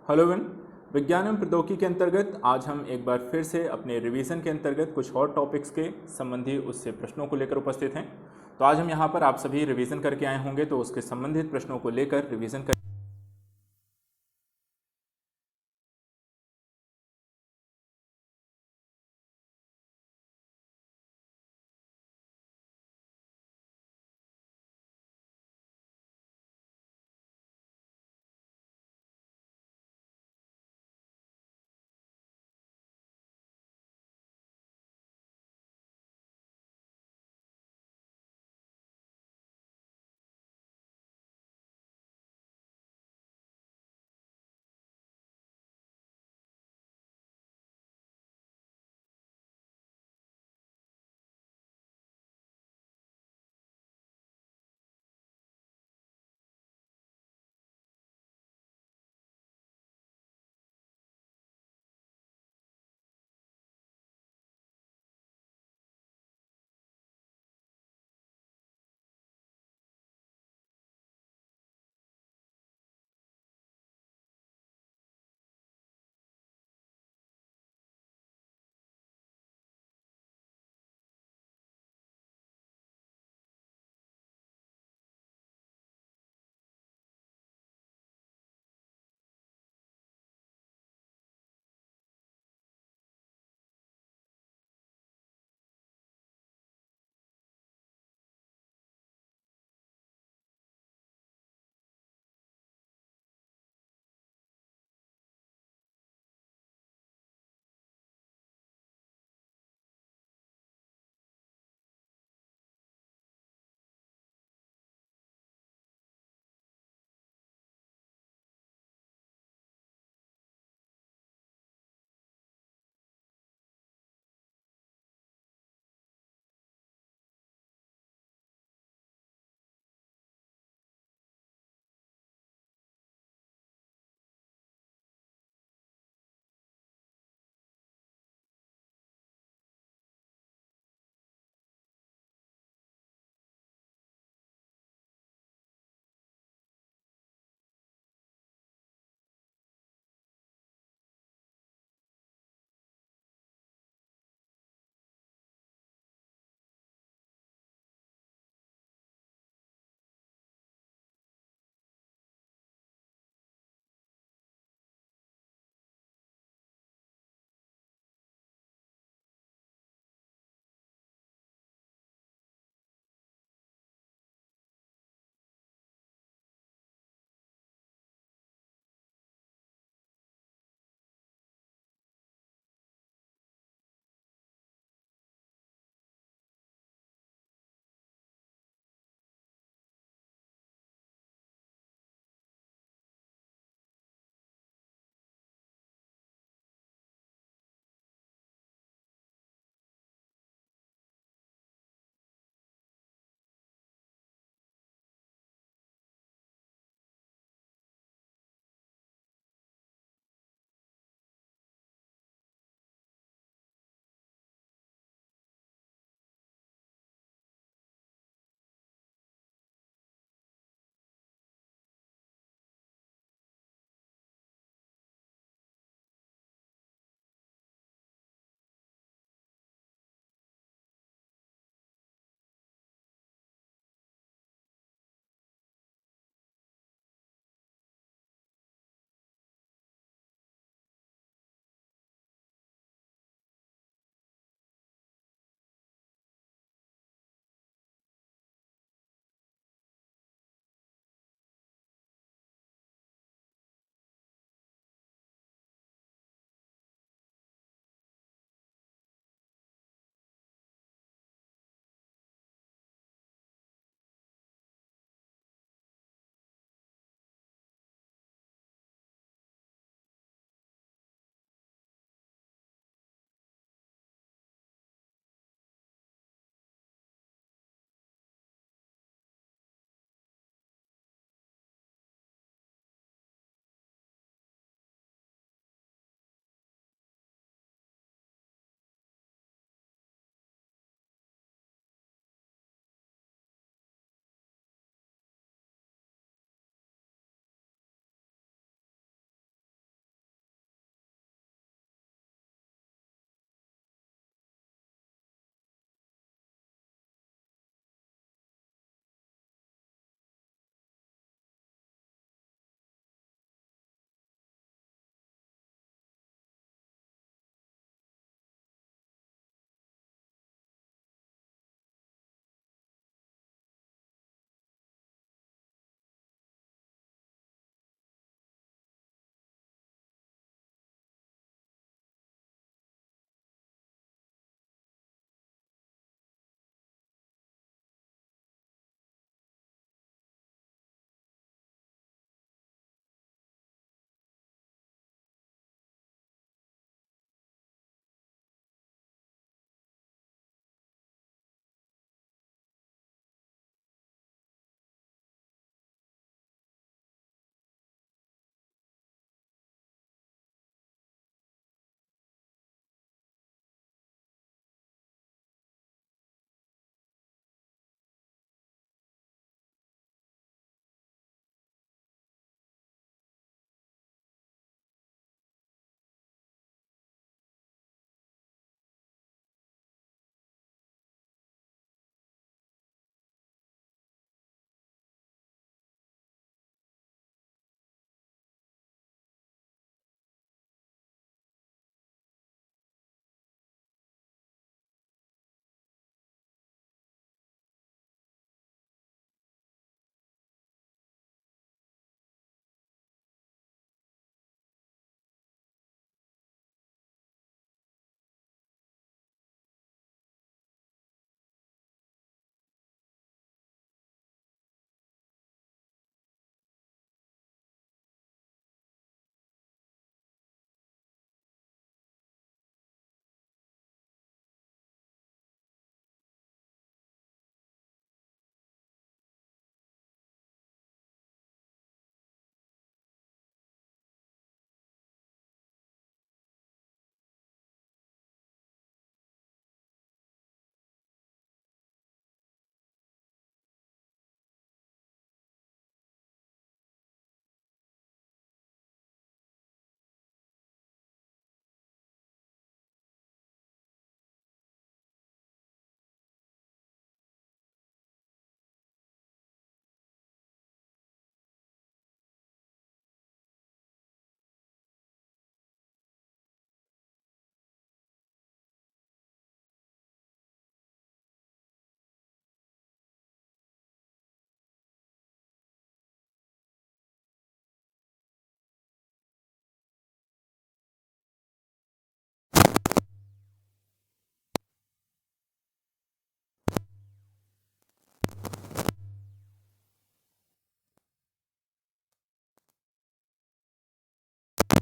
Hello win. विज्ञान एवं प्रौद्योगिकी के अंतर्गत आज हम एक बार फिर से अपने रिवीजन के अंतर्गत कुछ और टॉपिक्स के संबंधी उससे प्रश्नों को लेकर उपस्थित हैं। तो आज हम यहाँ पर आप सभी रिवीजन करके आए होंगे, तो उसके संबंधित प्रश्नों को लेकर रिवीजन कर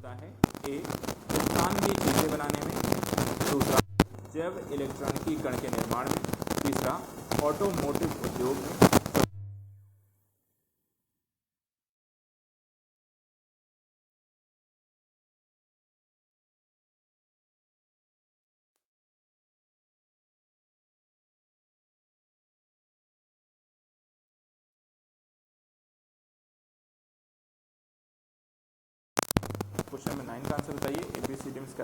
होता है? ए, स्थान की चीज़ें बनाने में, दूसरा जैव इलेक्ट्रॉनिकी कण के निर्माण में, तीसरा ऑटोमोटिव उद्योग में। क्वेश्चन नंबर 9 का आंसर बताइए। ABCD में इसका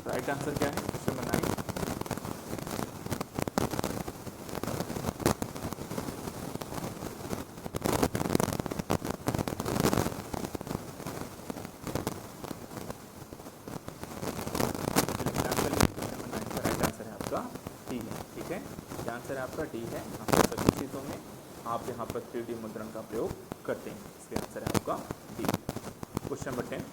राइट आंसर क्या है? Question number 9। ठीक है, क्या आंसर है आपका? डी है। यहाँ पर सभी चीज़ों में आप यहाँ पर 3D मुद्रण का प्रयोग करते हैं, इसलिए आंसर है आपका डी। क्वेश्चन नंबर 10,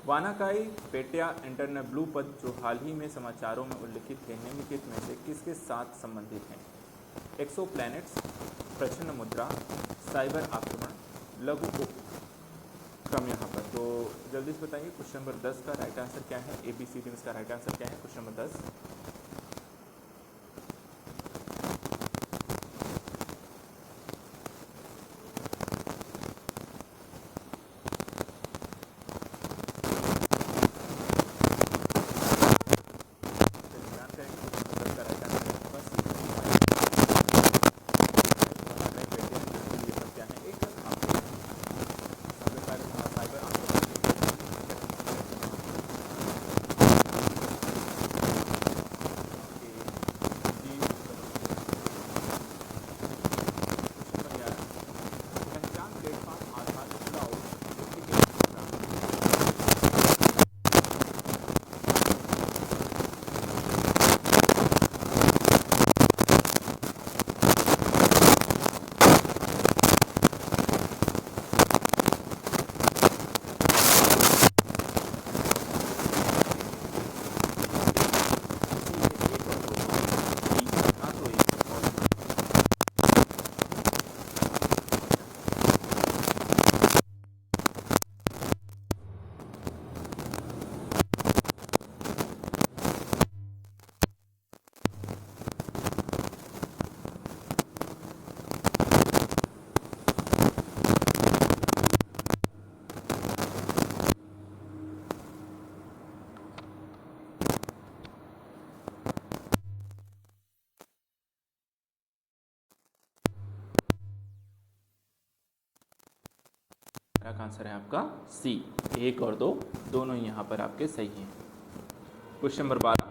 वानाकाई पेटिया इंटरनेट ब्लू पद जो हाल ही में समाचारों में उल्लिखित थे निम्नलिखित में से किसके साथ संबंधित हैं? एक्सो प्लैनेट्स, प्रचंड मुद्रा, साइबर आक्रमण, लघु उपक्रम। यहाँ पर तो जल्दी से बताइए क्वेश्चन नंबर 10 का राइट आंसर क्या है? ABCD में इसका राइट आंसर क्या है? Question number 10। आंसर है आपका सी। 1 और 2 दोनों ही यहाँ पर आपके सही हैं। क्वेश्चन नंबर 12,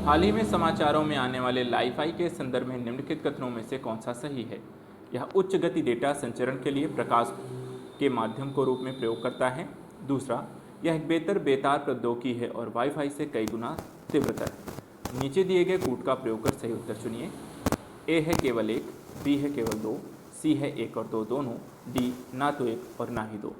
हाल ही में समाचारों में आने वाले लाईफाई के संदर्भ में निम्नलिखित कथनों में से कौन सा सही है? यह उच्च गति डेटा संचरण के लिए प्रकाश के माध्यम को रूप में प्रयोग करता है। दूसरा, यह एक बेहतर बेतार प्रौद्योगिकी है और वाईफाई से कई गुना तीव्रतर है। नीचे दिए गए कूट का प्रयोग कर सही उत्तर चुनिए। ए है केवल 1, बी है केवल 2, सी है 1 और 2 दोनों, डी ना तो 1 और ना ही 2।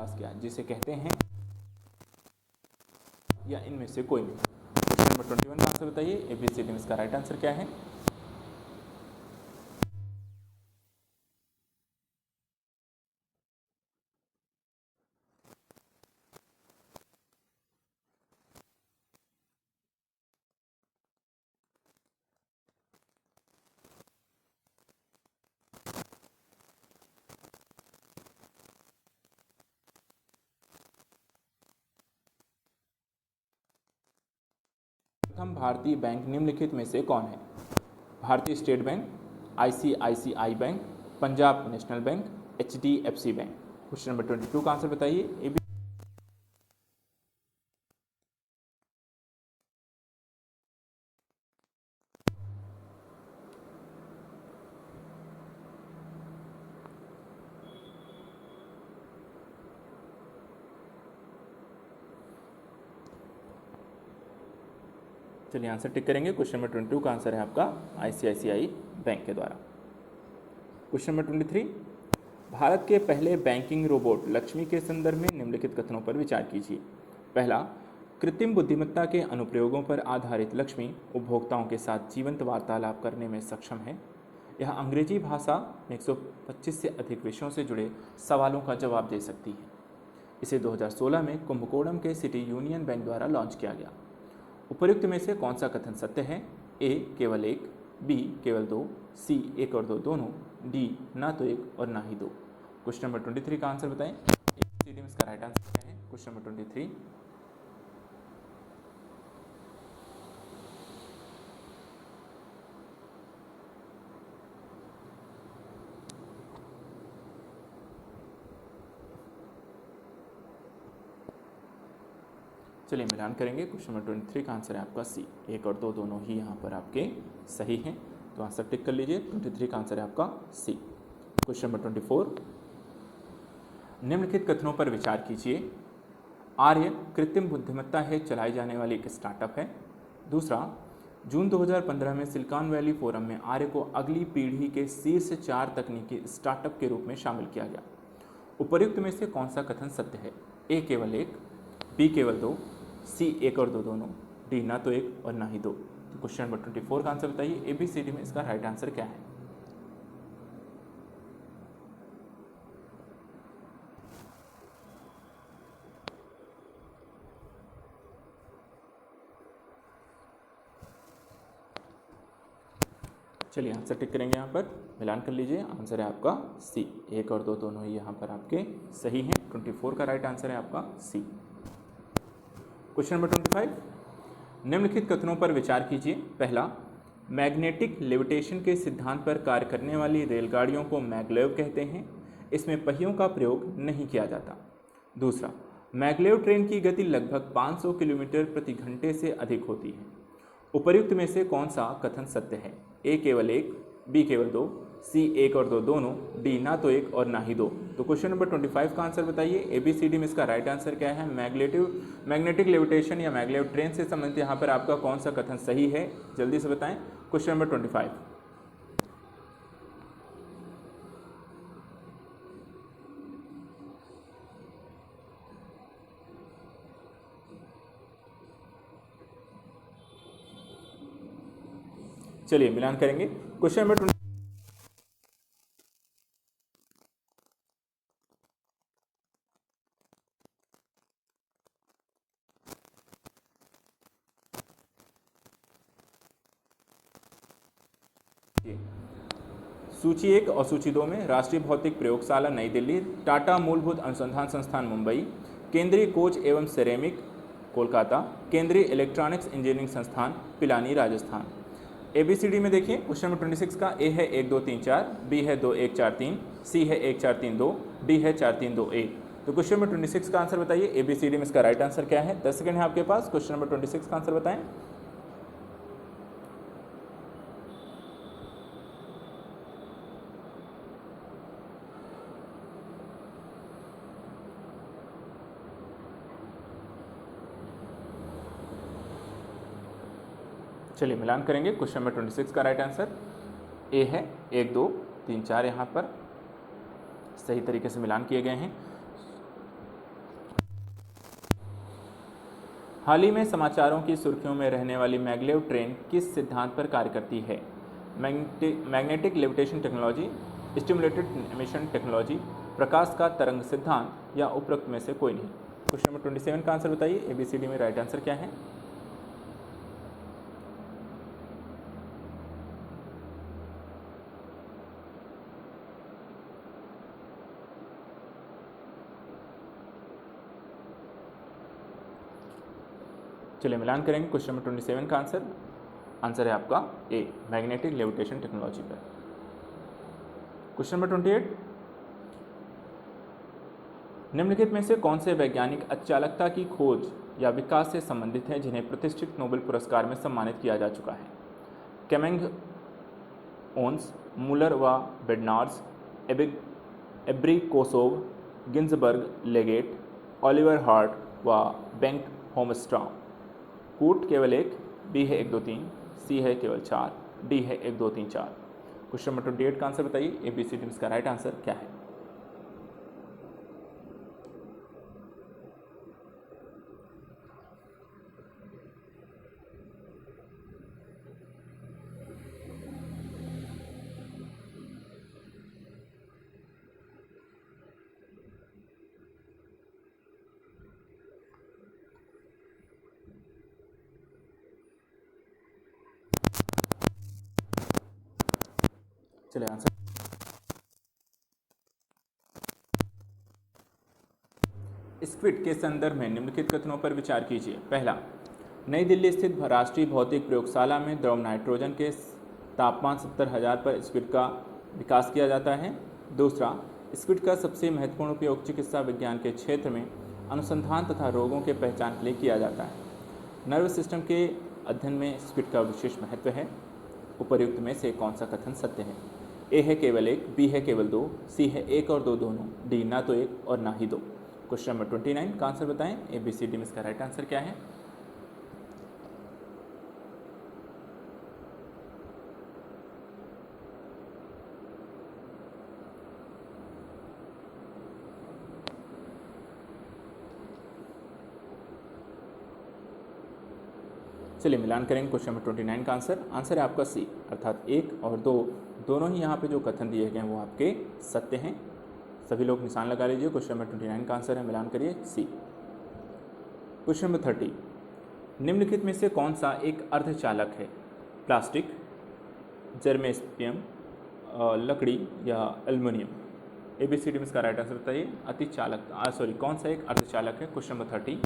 विकास किया, जिसे कहते हैं या इनमें से कोई नहीं। क्वेश्चन नंबर 21 का आंसर बताइए, ABCD में इसका राइट आंसर क्या है। प्रथम भारतीय बैंक निम्नलिखित में से कौन है। भारतीय state bank, ICICI bank, Punjab national bank, HDFC bank. Question number 22 का आंसर बताइए। चलिए आंसर टिक करेंगे। क्वेश्चन नंबर 22 का आंसर है आपका ICICI बैंक के द्वारा। क्वेश्चन नंबर 23, भारत के पहले बैंकिंग रोबोट लक्ष्मी के संदर्भ में निम्नलिखित कथनों पर विचार कीजिए। पहला, कृत्रिम बुद्धिमत्ता के अनुप्रयोगों पर आधारित लक्ष्मी उपभोक्ताओं के साथ जीवंत वार्तालाप करने में सक्षम है। यह अंग्रेजी भाषा में 125 से अधिक विषयों से जुड़े सवालों का जवाब दे सकती है। इसे 2016 में कुंभकोणम के सिटी यूनियन बैंक द्वारा लॉन्च किया गया। उपर्युक्त में से कौन सा कथन सत्य है। A केवल एक, B केवल दो, C एक और दो दोनों, D ना तो एक और ना ही दो। क्वेश्चन नंबर 23 का आंसर बताएं। ABCD में इसका राइट आंसर क्या है। क्वेश्चन नंबर 23, चलिए मिलान करेंगे। क्वेश्चन नंबर 23 का आंसर है आपका C, एक और दो दोनों ही यहाँ पर आपके सही हैं, तो आंसर टिक कर लीजिए। 23 का आंसर है आपका C। क्वेश्चन नंबर 24, निम्नलिखित कथनों पर विचार कीजिए। आर्य कृत्रिम बुद्धिमत्ता है चलाई जाने वाली एक स्टार्टअप है। दूसरा, जून 2015 में सिलिकॉन वैली फोरम में आर्य को अगली पीढ़ी के शीर्ष 4 तकनीकी स्टार्टअप के रूप में शामिल किया गया। उपर्युक्त में से कौन सा कथन सत्य है। A केवल एक, B केवल दो, C एक और दो दोनों, D ना तो एक और ना ही दो। तो क्वेश्चन नंबर 24 का आंसर बताइए। ABCD में इसका राइट आंसर क्या है। चलिए आंसर टिक करेंगे, यहाँ पर मिलान कर लीजिए। आंसर है आपका C, एक और दो दोनों ही यहाँ पर आपके सही हैं। 24 का राइट आंसर है आपका C। क्वेश्चन नंबर 25, निम्नलिखित कथनों पर विचार कीजिए। पहला, मैग्नेटिक लेविटेशन के सिद्धांत पर कार्य करने वाली रेलगाड़ियों को मैगलेव कहते हैं। इसमें पहियों का प्रयोग नहीं किया जाता। दूसरा, मैगलेव ट्रेन की गति लगभग 500 किलोमीटर प्रति घंटे से अधिक होती है। उपर्युक्त में से कौन सा कथन सत्य है। A केवल एक, B केवल दो, C एक और दो दोनों, D ना तो एक और ना ही दो। तो क्वेश्चन नंबर 25 का आंसर बताइए। ABCD में इसका राइट आंसर क्या है। मैग्नेटिक लेविटेशन या मैगलेव ट्रेन से संबंधित यहाँ पर आपका कौन सा कथन सही है, जल्दी से बताएं। क्वेश्चन नंबर 25, चलिए मिलान करेंगे। क्वेश्चन नंबर 20, सूची 1 और सूची 2 में राष्ट्रीय भौतिक प्रयोगशाला नई दिल्ली, टाटा मूलभूत अनुसंधान संस्थान मुंबई, केंद्रीय कोच एवं सेरेमिक कोलकाता, केंद्रीय इलेक्ट्रॉनिक्स इंजीनियरिंग संस्थान पिलानी राजस्थान। ABCD में देखिए, क्वेश्चन नंबर 26 का A है 1 2 3 4, B है 2 1 4 3, C है 1 4 3 2, D है 4 3 2 1। तो क्वेश्चन नंबर 26 का आंसर बताइए। ABCD में इसका राइट आंसर क्या है। 10 सेकंड है आपके पास। क्वेश्चन नंबर 26 का आंसर बताएं। चलिए मिलान करेंगे। क्वेश्चन नंबर 26 का राइट आंसर A है 1 2 3 4, यहाँ पर सही तरीके से मिलान किए गए हैं। हाल ही में समाचारों की सुर्खियों में रहने वाली मैगलेव ट्रेन किस सिद्धांत पर कार्य करती है? Magnetic levitation technology, stimulated emission technology, प्रकाश का तरंग सिद्धांत या उपरोक्त में से कोई नहीं। क्वेश्चन नंबर 27 का आंसर बताइए। ABCD में राइट आंसर क्या है? चलिए मिलान करेंगे क्वेश्चन नंबर 27 का आंसर। आंसर है आपका ए, मैग्नेटिक लेविटेशन टेक्नोलॉजी पर। क्वेश्चन नंबर 28, निम्नलिखित में से कौन से वैज्ञानिक अचालकता की खोज या विकास से संबंधित हैं जिन्हें प्रतिष्ठित नोबेल पुरस्कार में सम्मानित किया जा चुका है? केमेंग, ओन्स, मूलर व बेडनार्स, एब्रिकोसोव, गिन्सबर्ग, लेगेट, ओलिवर हार्ट व बेंट होमस्ट्रॉम। कूट केवल एक, बी है 1 2 3, सी है केवल 4, डी है 1 2 3 4। क्वेश्चन नंबर 28 का आंसर बताइए। ABCD इसका राइट आंसर क्या है? चलिए आंसर, स्क्विड के संदर्भ में निम्नलिखित कथनों पर विचार कीजिए। पहला, नई दिल्ली स्थित राष्ट्रीय भौतिक प्रयोगशाला में द्रव नाइट्रोजन के तापमान 70,000 पर स्क्विड का विकास किया जाता है। दूसरा, स्क्विड का सबसे महत्वपूर्ण उपयोग चिकित्सा विज्ञान के क्षेत्र में अनुसंधान तथा रोगों के पहचान के लिए किया जाता है। नर्वस सिस्टम के अध्ययन में स्क्विड का विशेष महत्व है। उपर्युक्त में से कौन सा कथन सत्य है? ए है केवल एक, बी है केवल 2, सी है 1 और 2 दोनों, डी ना तो 1 और ना ही 2। क्वेश्चन नंबर 29 का आंसर बताएं। ABCD में इसका राइट आंसर क्या है? चलिए मिलान करेंगे क्वेश्चन नंबर 29 का आंसर। आंसर है आपका सी, अर्थात 1 और 2 दोनों ही यहाँ पे जो कथन दिए गए हैं वो आपके सत्य हैं। सभी लोग निशान लगा लीजिए। क्वेश्चन नंबर 29 का आंसर है, मिलान करिए, सी। क्वेश्चन नंबर 30, निम्नलिखित में से कौन सा एक अर्धचालक है? प्लास्टिक, जर्मेस्पियम, लकड़ी या एल्युमिनियम। ABCD में इसका राइट आंसर बताइए। कौन सा एक अर्धचालक है? Question number 30।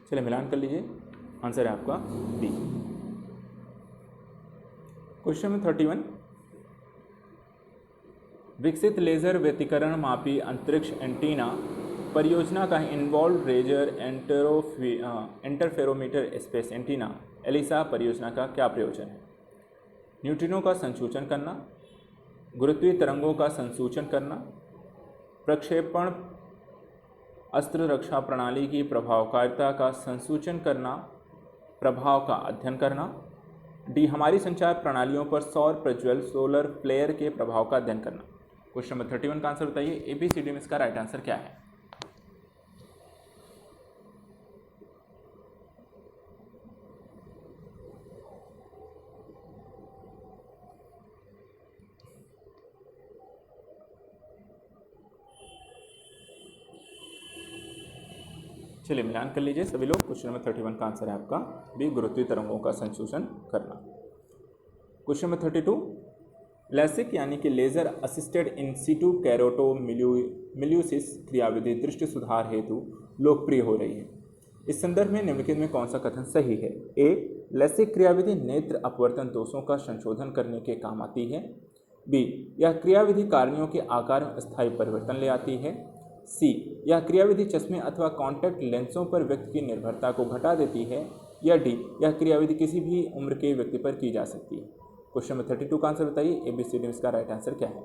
चलिए मिलान कर लीजिए। आंसर है आपका बी। क्वेश्चन नंबर 31, विकसित लेजर व्यतिकरण मापी अंतरिक्ष एंटीना परियोजना का involve laser interferometer space antenna LISA परियोजना का क्या प्रयोजन है? न्यूट्रिनो का संसूचन करना, गुरुत्वीय तरंगों का संसूचन करना, प्रक्षेपण अस्त्र रक्षा प्रणाली की प्रभावकारिता का संसूचन करना, प्रभाव का अध्ययन करना, डी हमारी संचार प्रणालियों पर सौर प्रज्वल सोलर फ्लेयर के प्रभाव का अध्ययन करना। क्वेश्चन नंबर 31 का आंसर बताइए। ABCD में इसका राइट आंसर क्या है? चलिए मिलान कर लीजिए सभी लोग। क्वेश्चन नंबर 31 का आंसर है आपका बी, गुरुत्वीय तरंगों का संसूचन करना। क्वेश्चन नंबर 32, लेसिक यानी कि लेजर असिस्टेड इन सीटू कैरोटो मिल्यूसिस क्रियाविधि दृष्टि सुधार हेतु लोकप्रिय हो रही है। इस संदर्भ में निम्नलिखित में कौन सा कथन सही है? ए, लेसिक क्रियाविधि नेत्र अपवर्तन दोषों का संशोधन करने के काम आती है। बी, यह क्रियाविधि कारणियों के आकार में स्थायी परिवर्तन ले आती है। सी, यह क्रियाविधि चश्मे अथवा कॉन्टैक्ट लेंसों पर व्यक्ति की निर्भरता को घटा देती है। या डी, यह क्रियाविधि किसी भी उम्र के व्यक्ति पर की जा सकती है। क्वेश्चन नंबर 32 का आंसर बताइए। ABCD में इसका राइट आंसर क्या है?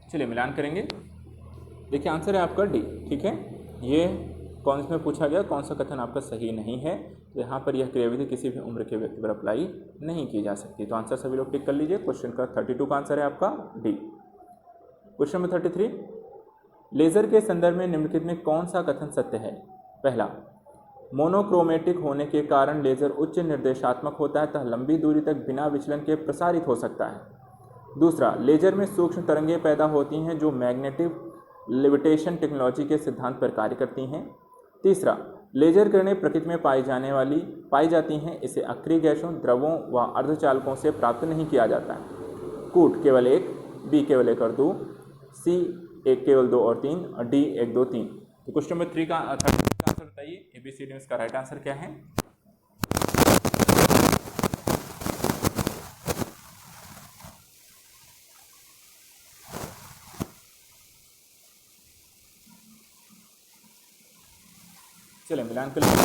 चलिए मिलान करेंगे। देखिए आंसर है आपका डी। ठीक है, ये कौन इसमें पूछा गया कौन सा कथन आपका सही नहीं है, तो यहाँ पर यह क्रियाविधि किसी भी उम्र के व्यक्ति पर अप्लाई नहीं की जा सकती। तो आंसर सभी लोग टिक कर लीजिए। क्वेश्चन का 32 का आंसर है आपका डी। क्वेश्चन नंबर 33, लेजर के संदर्भ में निम्नलिखित में कौन सा कथन सत्य है? पहला, मोनोक्रोमेटिक होने के कारण लेजर उच्च निर्देशात्मक होता है तथा लंबी दूरी तक बिना विचलन के प्रसारित हो सकता है। दूसरा, लेजर में सूक्ष्म तरंगें पैदा होती हैं जो मैग्नेटिक लेविटेशन टेक्नोलॉजी के सिद्धांत पर कार्य करती हैं। तीसरा, लेजर किरणें प्रकृति में पाई जाती हैं, इसे अक्रिय गैसों, द्रवों व अर्धचालकों से प्राप्त नहीं किया जाता है। कूट केवल 1, बी केवल 1 और 2, सी 1 केवल 2 और 3 और डी 1 2 3। तो क्वेश्चन नंबर 3 का आंसर बताइए। ABCD में इसका राइट आंसर क्या है? चलिए मिलान कर लीजिए।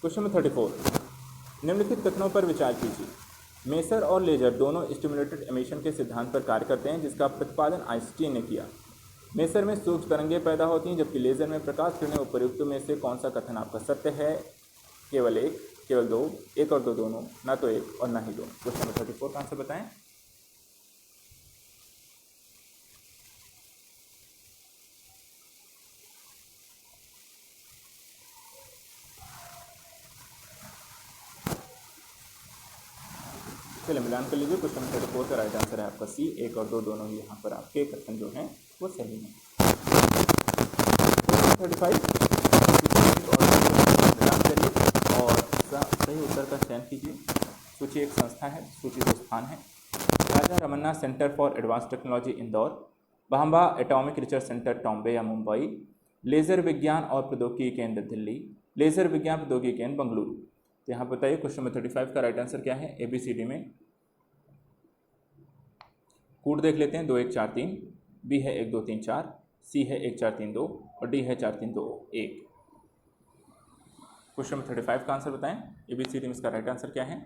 क्वेश्चन नंबर 34, निम्नलिखित कथनों पर विचार कीजिए। मेसर और लेजर दोनों स्टिमुलेटेड एमिशन के सिद्धांत पर कार्य करते हैं जिसका प्रतिपादन आइंस्टीन ने किया। मेसर में सूक्ष्म तरंगें पैदा होती हैं जबकि लेजर में प्रकाश किरणें। उपर्युक्त में से कौन सा कथन आपका सत्य है? केवल 1, केवल 2, 1 और 2 दोनों, ना तो 1 और ना ही 2। क्वेश्चन नंबर 34 का आंसर बताएं। चलिए मिलान कर लीजिए। क्वेश्चन नंबर 34 का राइट आंसर है आपका सी, 1 और 2 दोनों ही यहाँ पर आपके कथन जो हैं वो सही हैं। 35 मिलान करिए और सही उत्तर का चयन कीजिए। सूची एक संस्था है, सूची 2 स्थान है। Raja Ramanna centre for advance technology Indore, Bhabha atomic research centre Trombay या मुंबई, लेज़र विज्ञान और प्रौद्योगिकी केंद्र दिल्ली, लेज़र विज्ञान प्रौद्योगिकी केंद्र बेंगलुरु। तो यहाँ बताइए क्वेश्चन नंबर 35 का राइट आंसर क्या है? ABCD में कूट देख लेते हैं। 2 1 4 3, बी है 1 2 3 4, सी है 1 4 3 2 और डी है 4 3 2 1। क्वेश्चन नंबर 35 का आंसर बताएं। ABCD में इसका राइट आंसर क्या है?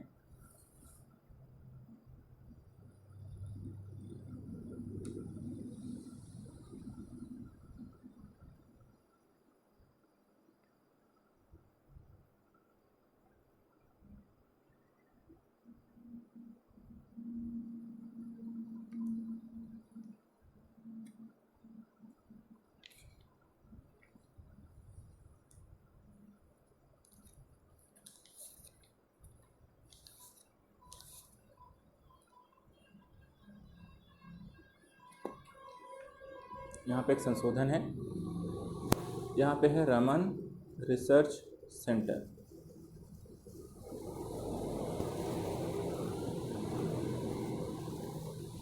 यहाँ पे एक संशोधन है, यहाँ पे है रमन रिसर्च सेंटर।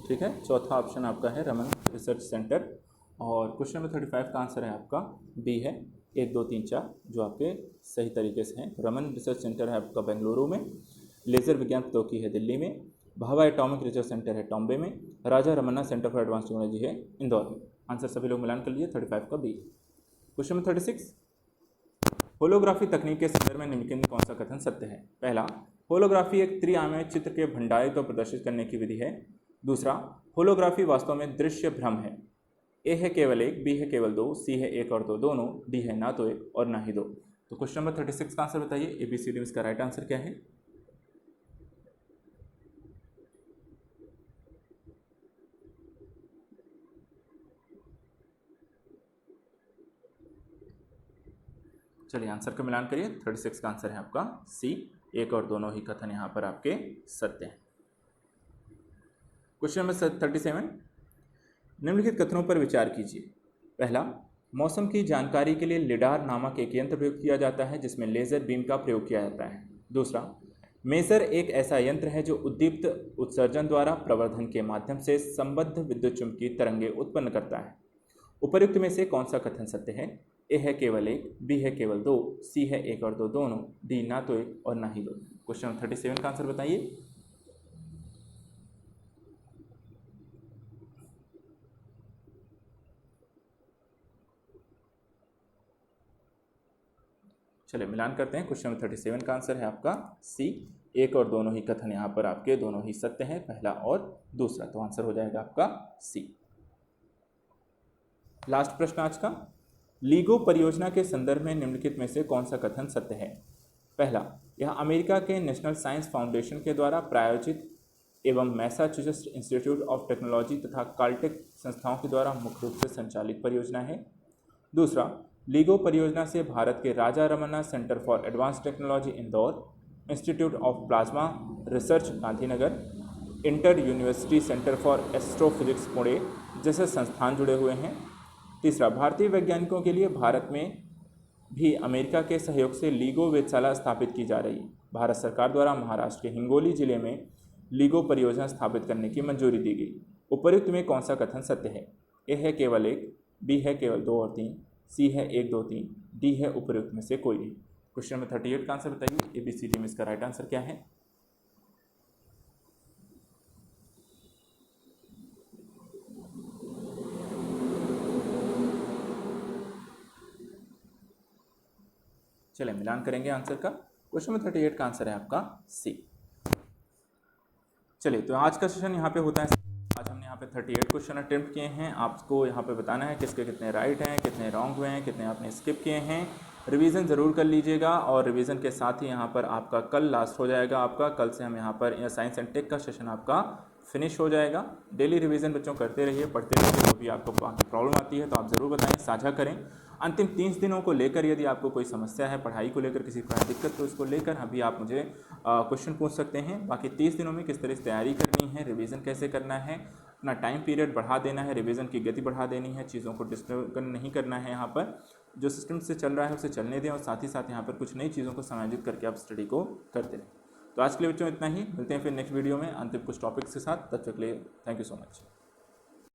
ठीक है, चौथा ऑप्शन आपका है रमन रिसर्च सेंटर। और क्वेश्चन नंबर 35 का आंसर है आपका बी है 1 2 3 4, जो आपके सही तरीके से हैं। रमन रिसर्च सेंटर है आपका बेंगलुरु में, लेज़र विज्ञान प्रौद्योगिकी है दिल्ली में, भाभा एटॉमिक रिसर्च सेंटर है टॉम्बे में, Raja Ramanna centre for advance technology है इंदौर में। आंसर सभी लोग मिलान कर लीजिए। 35 का बी। क्वेश्चन नंबर 36, होलोग्राफी तकनीक के संदर्भ में निम्नलिखित में कौन सा कथन सत्य है? पहला, होलोग्राफी एक त्रिआयामी चित्र के भंडारित और प्रदर्शित करने की विधि है। दूसरा, होलोग्राफी वास्तव में दृश्य भ्रम है। ए है केवल 1, बी है केवल 2, सी है 1 और 2 दोनों, डी है ना तो 1 और ना ही 2। तो क्वेश्चन नंबर 36 का आंसर बताइए। ABCD में इसका राइट आंसर क्या है? चलिए आंसर का मिलान करिए। 36 का आंसर है आपका सी, 1 और दोनों ही कथन यहाँ पर आपके सत्य हैं। क्वेश्चन नंबर 37, निम्नलिखित कथनों पर विचार कीजिए। पहला, मौसम की जानकारी के लिए लिडार नामक एक यंत्र प्रयोग किया जाता है जिसमें लेजर बीम का प्रयोग किया जाता है। दूसरा, मेजर एक ऐसा यंत्र है जो उद्दीप्त उत्सर्जन द्वारा प्रवर्धन के माध्यम से संबद्ध विद्युत चुम्बकीय तरंगें उत्पन्न करता है। उपर्युक्त में से कौन सा कथन सत्य है? ए है केवल 1, बी है केवल 2, सी है 1 और 2 दोनों, डी ना तो 1 और ना ही 2। क्वेश्चन 37 का आंसर बताइए। चलिए मिलान करते हैं। क्वेश्चन नंबर 37 का आंसर है आपका सी, एक और दोनों ही कथन यहाँ पर आपके दोनों ही सत्य हैं, पहला और दूसरा। तो आंसर हो जाएगा आपका सी। लास्ट प्रश्न आज का, लीगो परियोजना के संदर्भ में निम्नलिखित में से कौन सा कथन सत्य है? पहला, यह अमेरिका के नेशनल साइंस फाउंडेशन के द्वारा प्रायोजित एवं मैसाचुसेट्स इंस्टीट्यूट ऑफ टेक्नोलॉजी तथा काल्टेक संस्थाओं के द्वारा मुख्य रूप से संचालित परियोजना है। दूसरा, लीगो परियोजना से भारत के Raja Ramanna centre for advance technology Indore, institute of plasma research Gandhinagar, inter university centre for astrophysics Pune जैसे संस्थान जुड़े हुए हैं। तीसरा, भारतीय वैज्ञानिकों के लिए भारत में भी अमेरिका के सहयोग से लीगो वेधशाला स्थापित की जा रही है। भारत सरकार द्वारा महाराष्ट्र के हिंगोली जिले में लीगो परियोजना स्थापित करने की मंजूरी दी गई। उपर्युक्त में कौन सा कथन सत्य है? ए है केवल 1, बी है केवल 2 और 3, सी है 1, 2, 3, डी है उपर्युक्त में से कोई नहीं। क्वेश्चन नंबर 38 का आंसर बताइए, ABCD में इसका राइट आंसर क्या है? चलिए मिलान करेंगे आंसर का। क्वेश्चन नंबर 38 का आंसर है आपका सी। चलिए तो आज का सेशन यहाँ पे होता है। आज हमने यहाँ पे 38 क्वेश्चन अटेम्प्ट किए हैं। आपको यहाँ पे बताना है किसके कितने राइट हैं, कितने रॉन्ग हुए हैं, कितने आपने स्किप किए हैं। रिवीजन ज़रूर कर लीजिएगा और रिवीजन के साथ ही यहाँ पर आपका कल लास्ट हो जाएगा। आपका कल से हम यहाँ पर साइंस एंड टेक का सेशन आपका फिनिश हो जाएगा। डेली रिवीजन बच्चों करते रहिए, पढ़ते रहिए। जो भी आपको प्रॉब्लम आती है तो आप ज़रूर बताएं, साझा करें। अंतिम 30 दिनों को लेकर यदि आपको कोई समस्या है, पढ़ाई को लेकर किसी प्रकार दिक्कत, तो इसको लेकर अभी आप मुझे क्वेश्चन पूछ सकते हैं। बाकी 30 दिनों में किस तरह से तैयारी करनी है, रिवीजन कैसे करना है, अपना टाइम पीरियड बढ़ा देना है, रिवीजन की गति बढ़ा देनी है, चीज़ों को डिस्टर्ब नहीं करना है। यहाँ पर जो सिस्टम से चल रहा है उसे चलने दें और साथ ही साथ यहाँ पर कुछ नई चीज़ों को समायोजित करके आप स्टडी को करते रहें। तो आज के लिए बच्चों इतना ही, मिलते हैं फिर नेक्स्ट वीडियो में अंतिम कुछ टॉपिक्स के साथ। तब तक के लिए थैंक यू सो मच।